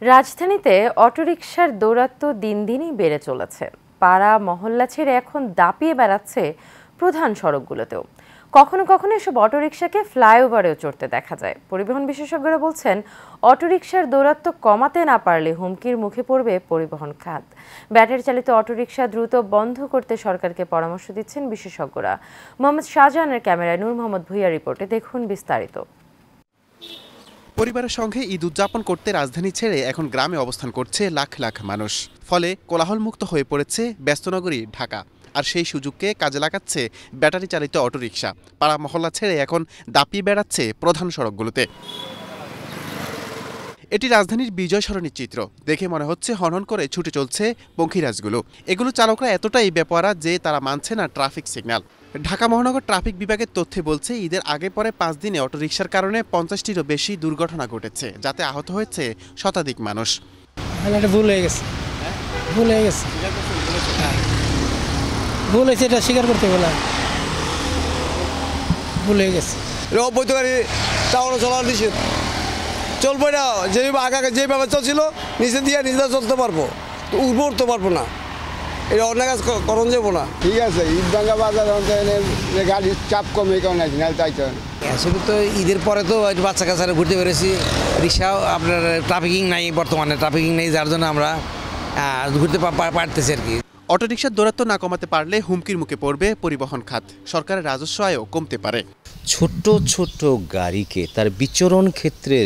রাজধানীতে অটোরিকশার দৌরাত্ম্য দিন দিনই বেড়ে চলেছে। পাড়া মহল্লা ছেড়ে এখন দাপিয়ে বেড়াচ্ছে প্রধান সড়কগুলোতেও। কখনো কখনো এসব অটোরিকশাকে ফ্লাইওভারেও চড়তে দেখা যায়। পরিবহন বিশেষজ্ঞরা বলছেন, অটোরিকশার দৌরাত্ম্য কমাতে না পারলে হুমকির মুখে পড়বে পরিবহন খাত। ব্যাটারি চালিত অটোরিকশা দ্রুত বন্ধ করতে সরকারকে পরামর্শ দিচ্ছেন বিশেষজ্ঞরা। মোহাম্মদ শাহজাহানের ক্যামেরায় নূর মোহাম্মদ ভূঁইয়া রিপোর্টে দেখুন বিস্তারিত। পরিবারের সঙ্গে ঈদ উদযাপন করতে রাজধানী ছেড়ে এখন গ্রামে অবস্থান করছে লাখ লাখ মানুষ। ফলে কোলাহলমুক্ত হয়ে পড়েছে ব্যস্তনগরী ঢাকা। আর সেই সুযোগকে কাজে লাগাচ্ছে ব্যাটারি চালিত অটোরিকশা। পাড়া মহল্লা ছেড়ে এখন দাপিয়ে বেড়াচ্ছে প্রধান সড়কগুলোতে। এটি রাজধানীর বিজয় সরণির চিত্র। দেখে মনে হচ্ছে হনহন করে ছুটে চলছে পঙ্খিরাজগুলো। এগুলো চালকরা এতটাই বেপরোয়া যে তারা মানছে না ট্রাফিক সিগন্যাল। ঢাকা মহানগর ট্রাফিক বিভাগের তথ্যে বলছে, ঈদের আগে পরে ৫ দিনে অটোরিকশার কারণে ৫০টিরও বেশি দুর্ঘটনা ঘটেছে, যাতে আহত হয়েছে শতাধিক মানুষ। ভুল হয়ে গেছে, ভুল হয়েছে, এটা স্বীকার করতে বলা, ভুল হয়ে গেছে। অবৈধ গাড়ি টাউনে চলা নিষেধ, চলবে না। যেভাবে আগে যেভাবে চলছিল নিচে দিয়ে নিজেরা চলতে পারবো, তো উপরে উঠতে পারবো না। এটা অন্য কাজ করণ যাবো না। ঠিক আছে, ঈদভাঙ্গা বাজার গাড়ির চাপ কমে কেমন আছে না, তাই তো আসলে তো ঈদের পরে তো বাচ্চা কাচ্চারা ঘুরতে পেরেছি। রিক্সাও আপনার ট্রাফিকিং নাই, বর্তমানে ট্রাফিকিং নেই, যার জন্য আমরা ঘুরতে পারতেছি আর কি। অটোরিকশার দৌরাত্ম্য না কমাতে পারলে হুমকির মুখে পড়বে পরিবহন খাত। সরকারের রাজস্ব আয়ও কমতে পারে। ছোট ছোট গাড়িকে তার বিচরণ ক্ষেত্রে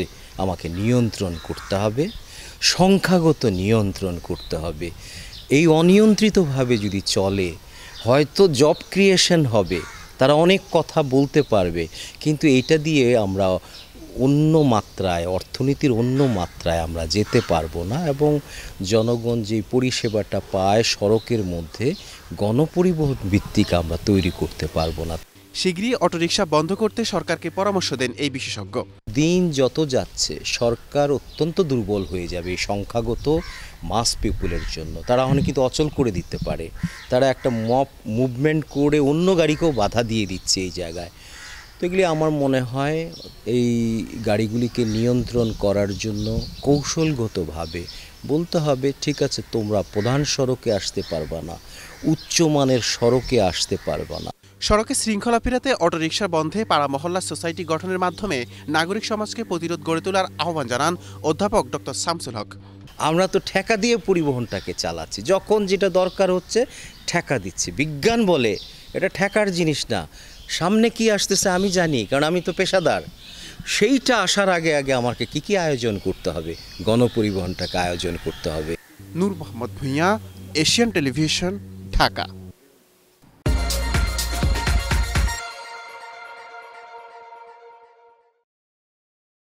আমাকে নিয়ন্ত্রণ করতে হবে, সংখ্যাগত নিয়ন্ত্রণ করতে হবে। এই অনিয়ন্ত্রিতভাবে যদি চলে, হয়তো জব ক্রিয়েশন হবে, তারা অনেক কথা বলতে পারবে, কিন্তু এটা দিয়ে আমরা অন্য মাত্রায়, অর্থনীতির অন্য মাত্রায় আমরা যেতে পারবো না, এবং জনগণ যে পরিষেবাটা পায় সড়কের মধ্যে, গণপরিবহন ভিত্তিক আমরা তৈরি করতে পারবো না। শিগগিরই অটোরিকশা বন্ধ করতে সরকারকে পরামর্শ দেন এই বিশেষজ্ঞ। দিন যত যাচ্ছে সরকার অত্যন্ত দুর্বল হয়ে যাবে এই সংখ্যাগত মাস পিপুলের জন্য। তারা অনেক কিন্তু অচল করে দিতে পারে। তারা একটা মব মুভমেন্ট করে অন্য গাড়িকেও বাধা দিয়ে দিচ্ছে এই জায়গায়। তো এগুলি আমার মনে হয় এই গাড়িগুলিকে নিয়ন্ত্রণ করার জন্য কৌশলগতভাবে বলতে হবে, ঠিক আছে, তোমরা প্রধান সড়কে আসতে পারবা না, উচ্চমানের সড়কে আসতে পারবা না। সড়কে শৃঙ্খলা ফেরাতে অটোরিকশা বন্ধে পাড়া মহল্লা সোসাইটি গঠনের মাধ্যমে নাগরিক সমাজকে প্রতিরোধ গড়ে তোলার আহ্বান জানান অধ্যাপক ডক্টর শামসুল হক। আমরা তো ঠেকা দিয়ে পরিবহনটাকে চালাচ্ছি, যখন যেটা দরকার হচ্ছে ঠেকা দিচ্ছি। বিজ্ঞান বলে এটা ঠেকার জিনিস না। সামনে কি আসতেছে আমি জানি, কারণ আমি তো পেশাদার। সেইটা আসার আগে আগে আমাকে কি আয়োজন করতে হবে, গণপরিবহনটাকে আয়োজন করতে হবে। নূর মোহাম্মদ ভূঁইয়া, এশিয়ান টেলিভিশন, ঢাকা।